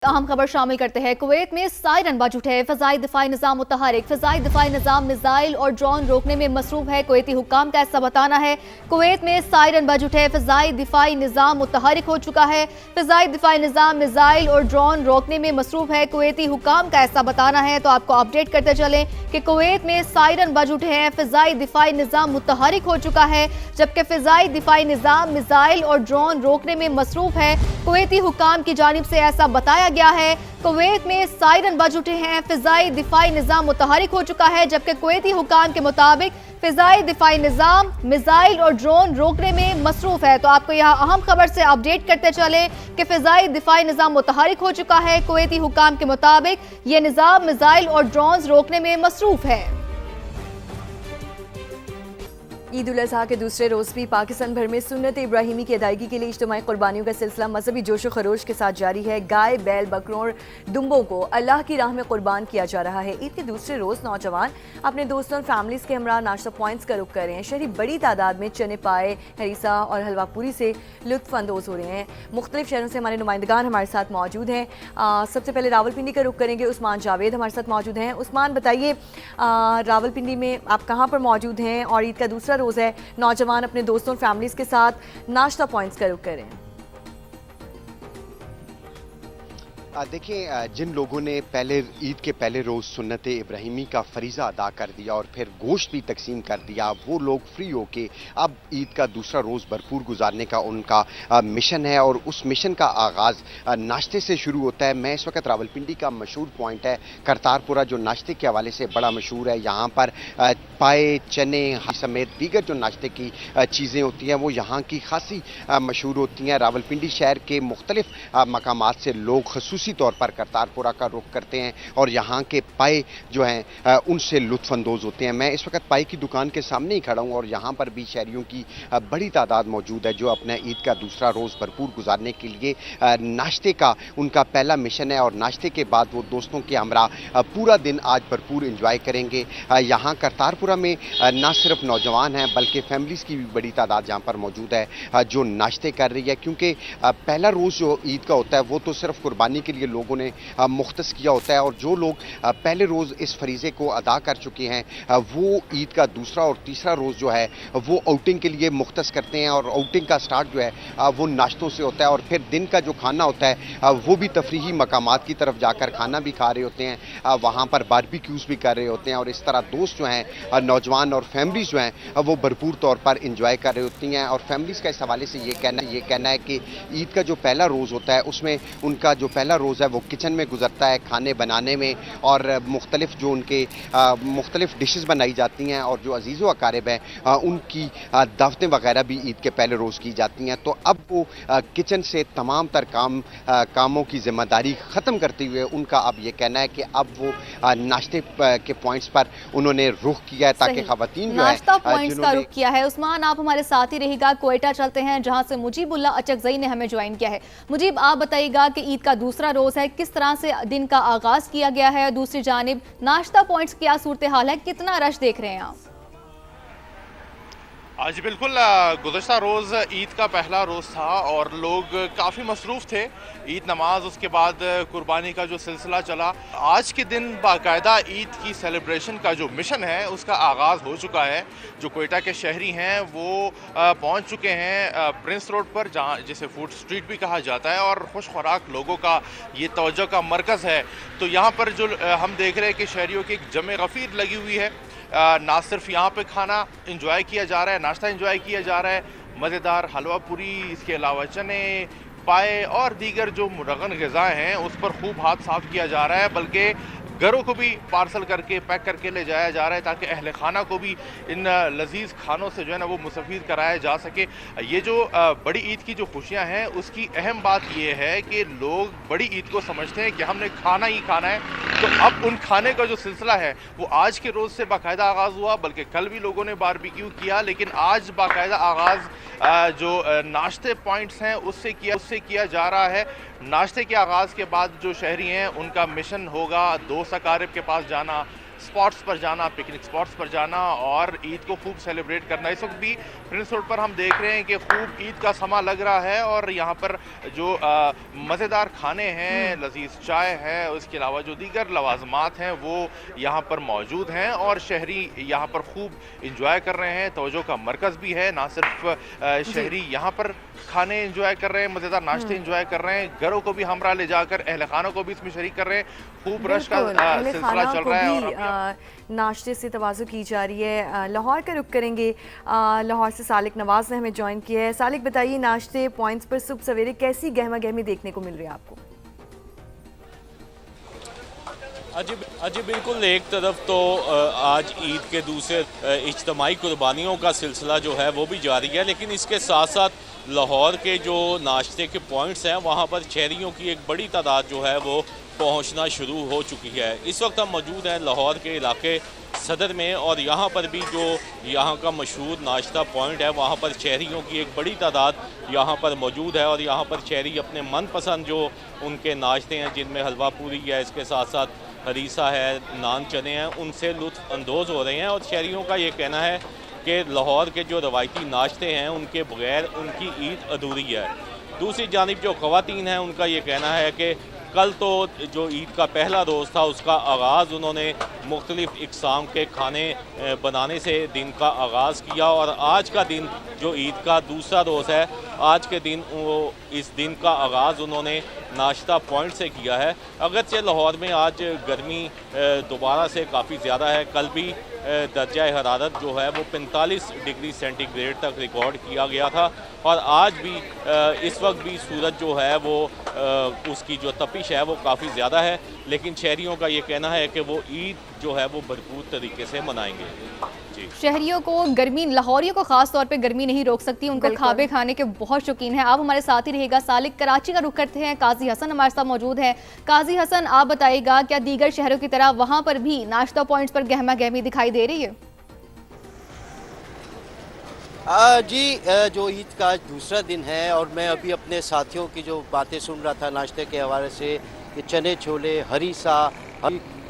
अहम खबर शामिल करते हैं। कुवैत में सायरन बज उठे। फ़ज़ाई दिफाई निज़ाम मुतहरिक। फ़ज़ाई दिफाई निज़ाम मिसाइल और ड्रोन रोकने में मसरूफ है। कुवैती हुक्काम का ऐसा बताना है। कुवैत में सायरन बज उठे। फ़ज़ाई दिफाई निज़ाम मुतहरिक हो चुका है। फ़ज़ाई दिफाई निज़ाम मिसाइल और ड्रोन रोकने में मसरूफ है। कुवैती हुक्काम का ऐसा बताना है। तो आपको अपडेट करते चलें कि कुवैत में सायरन बज उठे हैं। फ़ज़ाई दिफाई निज़ाम मुतहरिक हो चुका है, जबकि फ़ज़ाई दिफाई निज़ाम मिसाइल और ड्रोन रोकने में मसरूफ है। कुवैती हुक्काम की जानिब से ऐसा बताया गया है। कुवैत में सायरन बज उठे हैं। फ़िज़ाई दिफाई निज़ाम मुतहरिक हो चुका है, जबकि कुवैती हुक्काम के मुताबिक फ़िज़ाई दिफाई निज़ाम मिसाइल और ड्रोन रोकने में मसरूफ है। तो आपको यहाँ अहम खबर से अपडेट करते चलें कि फ़िज़ाई दिफाई निज़ाम मुतहरिक हो चुका है। कुवैती हुक्काम के मुताबिक ये निज़ाम मिसाइल और ड्रोन रोकने में मसरूफ है। ईद उल अज़हा के दूसरे रोज़ भी पाकिस्तान भर में सुन्नत इब्राहिमी की अदायगी के लिए इज्तिमाई कुर्बानियों का सिलसिला मजहबी जोश व खरोश के साथ जारी है। गाय, बैल, बकरों और दुम्बों को अल्लाह की राह में कुर्बान किया जा रहा है। ईद के दूसरे रोज़ नौजवान अपने दोस्तों और फैमिलीज़ के हमरा नाश्ता पॉइंट्स का रुख कर रहे हैं। शहरी बड़ी तादाद में चने पाए, हरीसा और हलवा पूरी से लुत्फ़ अंदोज़ हो रहे हैं। मुख्तलिफ शहरों से हमारे नुमाइंदगान हमारे साथ मौजूद हैं। सबसे पहले रावलपिंडी का रुख करेंगे। उस्मान जावेद हमारे साथ मौजूद हैं। उस्मान, बताइए, रावलपिंडी में आप कहाँ पर मौजूद हैं और ईद का दूसरा रोज़ है, नौजवान अपने दोस्तों और फैमिलीज के साथ नाश्ता पॉइंट्स का रुख करें। देखिए, जिन लोगों ने ईद के पहले रोज़ सुन्नत इब्राहिमी का फरीज़ा अदा कर दिया और फिर गोश्त भी तकसीम कर दिया, वो लोग फ्री होके अब ईद का दूसरा रोज़ भरपूर गुजारने का उनका मिशन है और उस मिशन का आगाज़ नाश्ते से शुरू होता है। मैं इस वक्त रावलपिंडी का मशहूर पॉइंट है करतारपुरा, जो नाश्ते के हवाले से बड़ा मशहूर है। यहाँ पर पाए, चने समेत दीगर जो नाश्ते की चीज़ें होती हैं वो यहाँ की खासी मशहूर होती हैं। रावलपिंडी शहर के मुख्तलिफ मकामात से लोग खसूसी तौर पर करतारपुरा का रुख करते हैं और यहाँ के पाए जो हैं उनसे लुत्फ़अंदोज़ होते हैं। मैं इस वक्त पाए की दुकान के सामने ही खड़ा हूँ और यहाँ पर भी शहरियों की बड़ी तादाद मौजूद है जो अपना ईद का दूसरा रोज़ भरपूर गुजारने के लिए नाश्ते का उनका पहला मिशन है और नाश्ते के बाद वो दोस्तों के हमरा पूरा दिन आज भरपूर इंजॉय करेंगे। यहाँ करतारपुरा में ना सिर्फ नौजवान हैं बल्कि फैमिलीज़ की भी बड़ी तादाद यहाँ पर मौजूद है जो नाश्ते कर रही है, क्योंकि पहला रोज़ जो ईद का होता है वो तो सिर्फ कुर्बानी के लिए लोगों ने मुख्तस किया होता है और जो लोग पहले रोज़ इस फरीज़े को अदा कर चुके हैं वो ईद का दूसरा और तीसरा रोज़ जो है वो आउटिंग के लिए मुख्तस करते हैं और आउटिंग का स्टार्ट जो है वो नाश्तों से होता है और फिर दिन का जो खाना होता है वो भी तफरीही मकामात की तरफ जाकर खाना भी खा रहे होते हैं, वहाँ पर बारबेक्यूज़ भी कर रहे होते हैं और इस तरह दोस्त जो हैं नौजवान और फैमिलीज़ जो हैं वो भरपूर तौर पर इंजॉय कर रही होती हैं। और फैमिलीज़ का इस हवाले से ये कहना है कि ईद का जो पहला रोज़ होता है उसमें उनका जो पहला रोज़ है वो किचन में गुजरता है, खाने बनाने में और मुख्तलिफ जो उनके मुख्तलिफ डिशेस बनाई जाती हैं और जो अजीज़ व अकारिब हैं उनकी दावतें वगैरह भी ईद के पहले रोज़ की जाती हैं। तो अब वो किचन से तमाम तर कामों की जिम्मेदारी ख़त्म करते हुए उनका अब ये कहना है कि अब वो नाश्ते के पॉइंट्स पर उन्होंने रुख किया है ताकि ख़वातीन जो नाश्ता पॉइंट्स का रुख किया है। उस्मान, आप हमारे साथ ही रहेगा। क्वेटा चलते हैं जहां से मुजीबुल्लाह अचकज़ई ने हमें ज्वाइन किया है। मुजीब, आप बताइएगा कि ईद का दूसरा रोज़ है, किस तरह से दिन का आगाज़ किया गया है, दूसरी जानिब नाश्ता पॉइंट्स क्या सूरत हाल है, कितना रश देख रहे हैं आप? आज बिल्कुल गुज़श्ता रोज़ ईद का पहला रोज़ था और लोग काफ़ी मसरूफ़ थे। ईद नमाज, उसके बाद कुर्बानी का जो सिलसिला चला। आज के दिन बाकायदा ईद की सेलिब्रेशन का जो मिशन है उसका आगाज़ हो चुका है। जो क्वेटा के शहरी हैं वो पहुंच चुके हैं प्रिंस रोड पर, जहां जिसे फूड स्ट्रीट भी कहा जाता है और खुश खुराक लोगों का ये तवज्जो का मरकज़ है। तो यहाँ पर जो हम देख रहे हैं कि शहरियों की एक जमे गफ़ीर लगी हुई है। ना सिर्फ यहाँ पे खाना इंजॉय किया जा रहा है, नाश्ता इंजॉय किया जा रहा है, मज़ेदार हलवा पूरी, इसके अलावा चने पाए और दीगर जो मुरगन ग़िज़ाएँ हैं उस पर खूब हाथ साफ़ किया जा रहा है, बल्कि घरों को भी पार्सल करके पैक करके ले जाया जा रहा है ताकि अहले खाना को भी इन लजीज खानों से जो है ना वो मुस्तफ़ीद कराया जा सके। ये जो बड़ी ईद की जो खुशियां हैं उसकी अहम बात ये है कि लोग बड़ी ईद को समझते हैं कि हमने खाना ही खाना है। तो अब उन खाने का जो सिलसिला है वो आज के रोज़ से बाकायदा आगाज़ हुआ, बल्कि कल भी लोगों ने बारबेक्यू किया, लेकिन आज बाकायदा आगाज़ जो नाश्ते पॉइंट्स हैं उससे किया जा रहा है। नाश्ते के आगाज़ के बाद जो शहरी हैं उनका मिशन होगा दोस्त अकारिब के पास जाना, स्पॉट्स पर जाना, पिकनिक स्पॉट्स पर जाना और ईद को खूब सेलिब्रेट करना। इस वक्त भी प्रिंस रोड पर हम देख रहे हैं कि खूब ईद का समा लग रहा है और यहाँ पर जो मज़ेदार खाने हैं, लजीज चाय है, उसके अलावा जो दीगर लवाजमात हैं वो यहाँ पर मौजूद हैं और शहरी यहाँ पर खूब इंजॉय कर रहे हैं। तवज्जो का मरकज़ भी है, ना सिर्फ शहरी यहाँ पर खाने इंजॉय कर रहे हैं, मज़ेदार नाश्ते इंजॉय कर रहे हैं, घरों को भी हमरा ले जाकर अहल खानों को भी इसमें शरीक कर रहे हैं। खूब रश का सिलसिला चल रहा है और नाश्ते से तवाज़ु की जा रही है। लाहौर का रुख करेंगे। लाहौर से सालिक नवाज़ ने हमें ज्वाइन किया है। सालिक बताइए, नाश्ते पॉइंट्स पर सुबह सवेरे कैसी गहमा गहमी देखने को मिल रही है आपको? अजी बिल्कुल, एक तरफ तो आज ईद के दूसरे इज्तिमाई कुर्बानियों का सिलसिला जो है वो भी जारी है, लेकिन इसके साथ साथ लाहौर के जो नाश्ते के पॉइंट्स हैं वहाँ पर शहरियों की एक बड़ी तादाद जो है वो पहुँचना शुरू हो चुकी है। इस वक्त हम मौजूद हैं लाहौर के इलाके सदर में और यहाँ पर भी जो यहाँ का मशहूर नाश्ता पॉइंट है वहाँ पर शहरियों की एक बड़ी तादाद यहाँ पर मौजूद है और यहाँ पर शहरी अपने मनपसंद जो उनके नाश्ते हैं, जिनमें हलवा पूरी है, इसके साथ साथ हरीसा है, नान चने हैं, उनसे लुत्फ़ अंदोज़ हो रहे हैं। और शहरियों का ये कहना है कि लाहौर के जो रवायती नाश्ते हैं उनके बगैर उनकी ईद अधूरी है। दूसरी जानिब जो ख़वातीन हैं उनका ये कहना है कि कल तो जो ईद का पहला रोज़ था उसका आगाज़ उन्होंने मुख्तलिफ़ इक़साम के खाने बनाने से दिन का आगाज़ किया और आज का दिन जो ईद का दूसरा रोज़ है, आज के दिन वो इस दिन का आगाज़ उन्होंने नाश्ता पॉइंट से किया है। अगरचे लाहौर में आज गर्मी दोबारा से काफ़ी ज़्यादा है। कल भी दर्जा हरारत जो है वो 45 डिग्री सेंटीग्रेड तक रिकॉर्ड किया गया था और आज भी इस वक्त भी सूरज जो है वो उसकी जो तपिश है वो काफ़ी ज़्यादा है, लेकिन शहरियों का ये कहना है कि वो ईद जो है वो भरपूर तरीके से मनाएंगे। शहरियों को गर्मी, लाहौरियों को खास तौर पे गर्मी नहीं रोक सकती, उनको खाबे खाने के बहुत शौकीन हैं। आप हमारे साथ ही रहिएगा। सालिक, कराची का रुख करते हैं, काजी हसन हमारे साथ मौजूद हैं। काजी हसन, आप बताइएगा, क्या दीगर शहरों की तरह वहां पर भी नाश्ता पॉइंट्स पर गहमा गहमी दिखाई दे रही है? जी, जो ईद का आज दूसरा दिन है और मैं अभी अपने साथियों की जो बातें सुन रहा था नाश्ते के हवाले से कि चने छोले, हरीसा,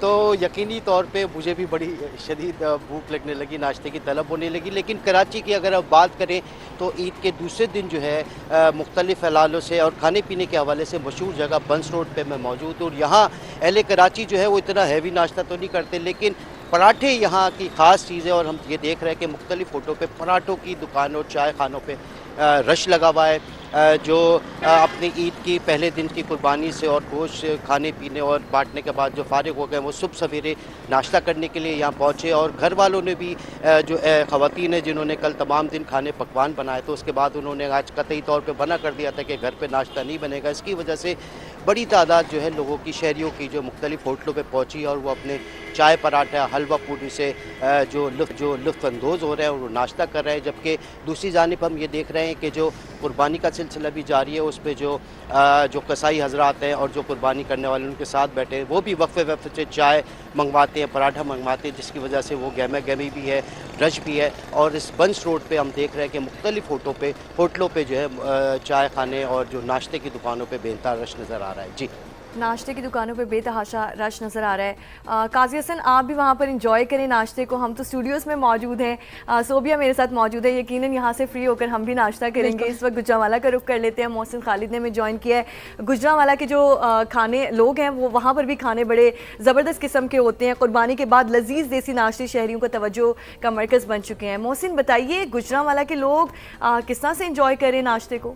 तो यकीनी तौर पे मुझे भी बड़ी शदीद भूख लगने लगी, नाश्ते की तलब होने लगी। लेकिन कराची की अगर अब बात करें तो ईद के दूसरे दिन जो है मुख्तलिफ़ हलालों से और खाने पीने के हवाले से मशहूर जगह बंस रोड पे मैं मौजूद हूँ और यहाँ अहले कराची जो है वो इतना हैवी नाश्ता तो नहीं करते, लेकिन पराठे यहाँ की ख़ास चीज़ है और हम ये देख रहे हैं कि मुख्तलिफ़ फ़ोटो पे पराठों की दुकानों, चाय खानों पे रश लगा हुआ है। जो अपनी ईद की पहले दिन की कुर्बानी से और गोश्त खाने पीने और बांटने के बाद जो फारिग हो गए वो सुबह सवेरे नाश्ता करने के लिए यहाँ पहुँचे और घर वालों ने भी जो ख़वातीन है जिन्होंने कल तमाम दिन खाने पकवान बनाए तो उसके बाद उन्होंने आज कतई तौर पे मना कर दिया था कि घर पे नाश्ता नहीं बनेगा। इसकी वजह से बड़ी तादाद जो है लोगों की, शहरियों की जो मुख्तलिफ़ होटलों पर पहुँची और वो अपने चाय, पराठा, हलवा पूरी से जो लुत्फ़ अंदोज़ हो रहे हैं और वो नाश्ता कर रहे हैं। जबकि दूसरी जानिब हम ये देख रहे हैं कि जो कुर्बानी का सिलसिला भी जारी है, उस पे जो कसाई हजरात हैं और जो कुर्बानी करने वाले उनके साथ बैठे हैं वो भी वक्फे वक्फे से चाय मंगवाते हैं, पराठा मंगवाते हैं, जिसकी वजह से वो गहमा गहमी भी है, रश भी है। और इस बंस रोड पे हम देख रहे हैं कि मुख्तलिफ़ होटलों पे जो है चाय खाने और जो नाश्ते की दुकानों पे बेनता रश नज़र आ रहा है। जी, नाश्ते की दुकानों पे बेतहाशा रश नज़र आ रहा है। काजी हसन, आप भी वहाँ पर इंजॉय करें नाश्ते को। हम तो स्टूडियोज़ में मौजूद हैं, सोबिया मेरे साथ मौजूद है, यकीनन यहाँ से फ्री होकर हम भी नाश्ता करेंगे। इस वक्त गुजरांवाला का रुख कर लेते हैं। मोहसिन खालिद ने हमें ज्वाइन किया है। गुजरांवाला के जो खाने लोग हैं वो वहाँ पर भी खाने बड़े ज़बरदस्त किस्म के होते हैं। कुर्बानी के बाद लजीज देसी नाश्ते शहरियों का तवज्जो का मरकज़ बन चुके हैं। मोहसिन, बताइए, गुजरांवाला के लोग किस तरह से इंजॉय करें नाश्ते को?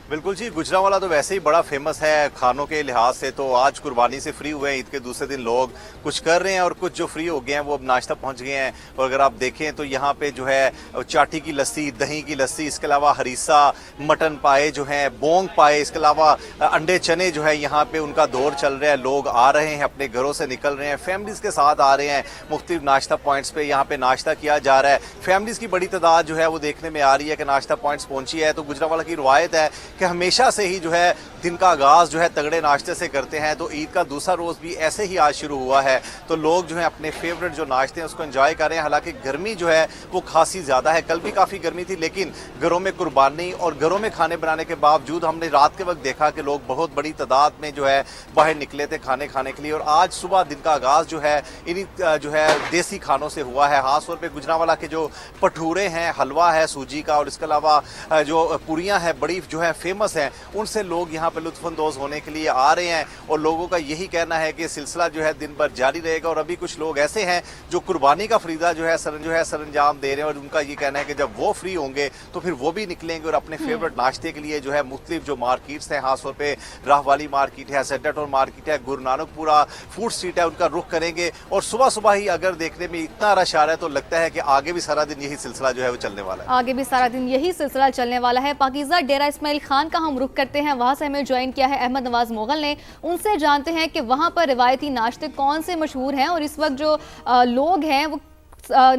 बिल्कुल जी, गुजरांवाला तो वैसे ही बड़ा फेमस है खानों के लिहाज से। तो आज कुर्बानी से फ्री हुए हैं, ईद के दूसरे दिन लोग कुछ कर रहे हैं और कुछ जो फ्री हो गए हैं वो अब नाश्ता पहुंच गए हैं। और अगर आप देखें तो यहाँ पे जो है चाटी की लस्सी, दही की लस्सी, इसके अलावा हरीसा, मटन पाए जो हैं, बोंग पाए, इसके अलावा अंडे चने जो है यहाँ पे उनका दौर चल रहा है। लोग आ रहे हैं, अपने घरों से निकल रहे हैं, फैमिलीज के साथ आ रहे हैं। मुख्तलिफ नाश्ता पॉइंट्स पे यहाँ पे नाश्ता किया जा रहा है। फैमिलीज की बड़ी तादाद जो है वो देखने में आ रही है कि नाश्ता पॉइंट्स पहुंची है। तो गुजरांवाला की रवायत है कि हमेशा से ही जो है दिन का आगाज़ जो है तगड़े नाश्ते से करते हैं, तो ईद का दूसरा रोज़ भी ऐसे ही आज शुरू हुआ है। तो लोग जो है अपने फेवरेट जो नाश्ते हैं उसको एंजॉय कर रहे हैं। हालांकि गर्मी जो है वो खासी ज़्यादा है, कल भी काफ़ी गर्मी थी, लेकिन घरों में कुर्बानी और घरों में खाने बनाने के बावजूद हमने रात के वक्त देखा कि लोग बहुत बड़ी तादाद में जो है बाहर निकले थे खाने खाने के लिए। और आज सुबह दिन का आगाज़ जो है इन्हीं जो है देसी खानों से हुआ है। खासतौर पर गुजरांवाला के जो भटूरे हैं, हलवा है सूजी का, और इसके अलावा जो पूरियाँ हैं बड़ी जो है फेमस हैं, उनसे लोग यहाँ पर लुत्फानंदोज़ होने के लिए आ रहे हैं। और लोगों का यही कहना है कि सिलसिला जो है दिन भर जारी रहेगा। और अभी कुछ लोग ऐसे हैं जो कुर्बानी का फरीदा जो है सरंजाम दे रहे हैं, और उनका ये कहना है कि जब वो फ्री होंगे तो फिर वो भी निकलेंगे और अपने फेवरेट नाश्ते के लिए जो है मुख्तलिफ जो मार्केट्स हैं, खासतौर पे राहवाली मार्केट है, सेंटाटोर मार्केट है, गुरु नानकपुरा फूड स्ट्रीट है, उनका रुख करेंगे। और सुबह सुबह ही अगर देखने में इतना रश आ रहा है तो लगता है कि आगे भी सारा दिन यही सिलसिला जो है वो चलने वाला है। आगे भी सारा दिन यही सिलसिला चलने वाला है। पाकीज़ा डेरा इस्माइल खान का हम रुख करते हैं, वहां से हमें ज्वाइन किया है अहमद नवाज मुगल ने। उनसे जानते हैं कि वहां पर रिवायती नाश्ते कौन से मशहूर हैं और इस वक्त जो लोग हैं वो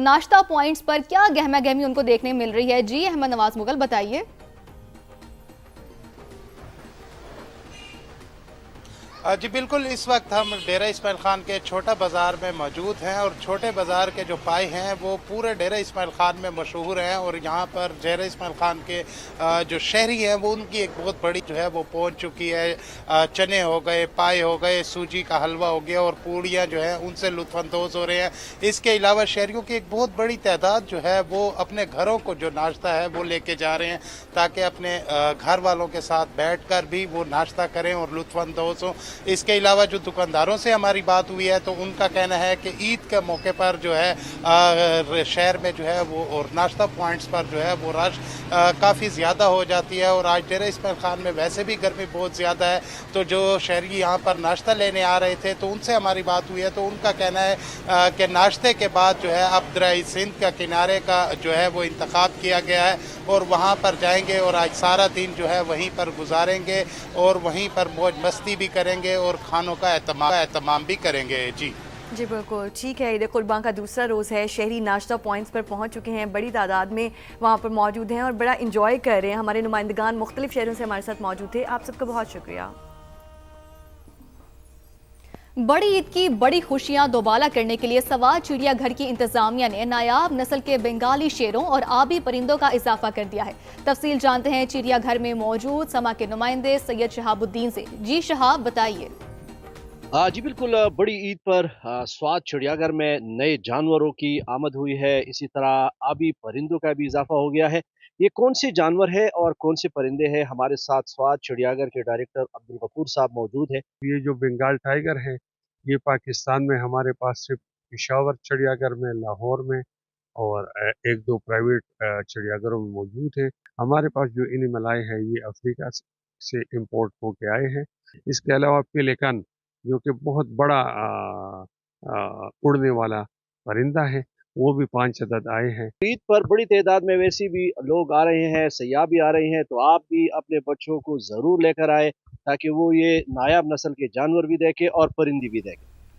नाश्ता पॉइंट्स पर क्या गहमा गहमी उनको देखने मिल रही है। जी अहमद नवाज मुगल, बताइए। जी बिल्कुल, इस वक्त हम डेरा इस्माइल खान के छोटा बाज़ार में मौजूद हैं और छोटे बाज़ार के जो पाई हैं वो पूरे डेरा इस्माइल खान में मशहूर हैं। और यहाँ पर डेरा इस्माइल खान के जो शहरी हैं वो उनकी एक बहुत बड़ी जो है वो पहुँच चुकी है। चने हो गए, पाए हो गए, सूजी का हलवा हो गया और पूड़ियाँ जो हैं उनसे लुत्फ़अंदोज़ हो रहे हैं। इसके अलावा शहरियों की एक बहुत बड़ी तादाद जो है वो अपने घरों को जो नाश्ता है वो लेके जा रहे हैं, ताकि अपने घर वालों के साथ बैठ कर भी वो नाश्ता करें और लुत्फ़अंदोज़ हों। इसके अलावा जो दुकानदारों से हमारी बात हुई है तो उनका कहना है कि ईद के मौके पर जो है शहर में जो है वो और नाश्ता पॉइंट्स पर जो है वो रश काफ़ी ज़्यादा हो जाती है। और आज डेरा इस्माइल खान में वैसे भी गर्मी बहुत ज़्यादा है, तो जो शहरी यहाँ पर नाश्ता लेने आ रहे थे तो उनसे हमारी बात हुई है तो उनका कहना है कि नाश्ते के बाद जो है अब दरियाए सिंध का किनारे का जो है वो इंतखाब किया गया है और वहाँ पर जाएंगे और आज सारा दिन जो है वहीं पर गुजारेंगे और वहीं पर मौज मस्ती भी करेंगे और खानों का एहतमाम भी करेंगे। जी बिल्कुल ठीक है। ईद कुर्बान का दूसरा रोज़ है, शहरी नाश्ता पॉइंट्स पर पहुंच चुके हैं, बड़ी तादाद में वहां पर मौजूद हैं और बड़ा इंजॉय कर रहे हैं। हमारे नुमाइंदगान मुख्तलिफ शहरों से हमारे साथ मौजूद थे, आप सबका बहुत शुक्रिया। बड़ी ईद की बड़ी खुशियां दोबाला करने के लिए सवार चिड़ियाघर की इंतजामिया ने नायाब नस्ल के बंगाली शेरों और आबी परिंदों का इजाफा कर दिया है। तफसील जानते हैं चिड़ियाघर में मौजूद समा के नुमाइंदे सैयद शहाबुद्दीन से। जी शहाब, बताइए। जी बिल्कुल, बड़ी ईद पर स्वात चिड़ियाघर में नए जानवरों की आमद हुई है। इसी तरह आबी परिंदों का भी इजाफा हो गया है। ये कौन से जानवर है और कौन से परिंदे हैं, हमारे साथ स्वात चिड़ियाघर के डायरेक्टर अब्दुल गफूर साहब मौजूद है। ये जो बंगाल टाइगर है ये पाकिस्तान में हमारे पास सिर्फ पेशावर चिड़ियाघर में, लाहौर में और एक दो प्राइवेट चिड़ियाघरों में मौजूद है। हमारे पास जो एनिमल आए हैं ये अफ्रीका से इंपोर्ट होके आए हैं। इसके अलावा पेलिकन जो कि बहुत बड़ा उड़ने वाला परिंदा है, वो भी 5 अदद आए हैं। ईद पर बड़ी तादाद में वैसे भी लोग आ रहे हैं, सयाह भी आ रहे हैं, तो आप भी अपने बच्चों को ज़रूर लेकर आए ताकि वो ये नायाब नस्ल के जानवर भी देखें और परिंदी भी देखें।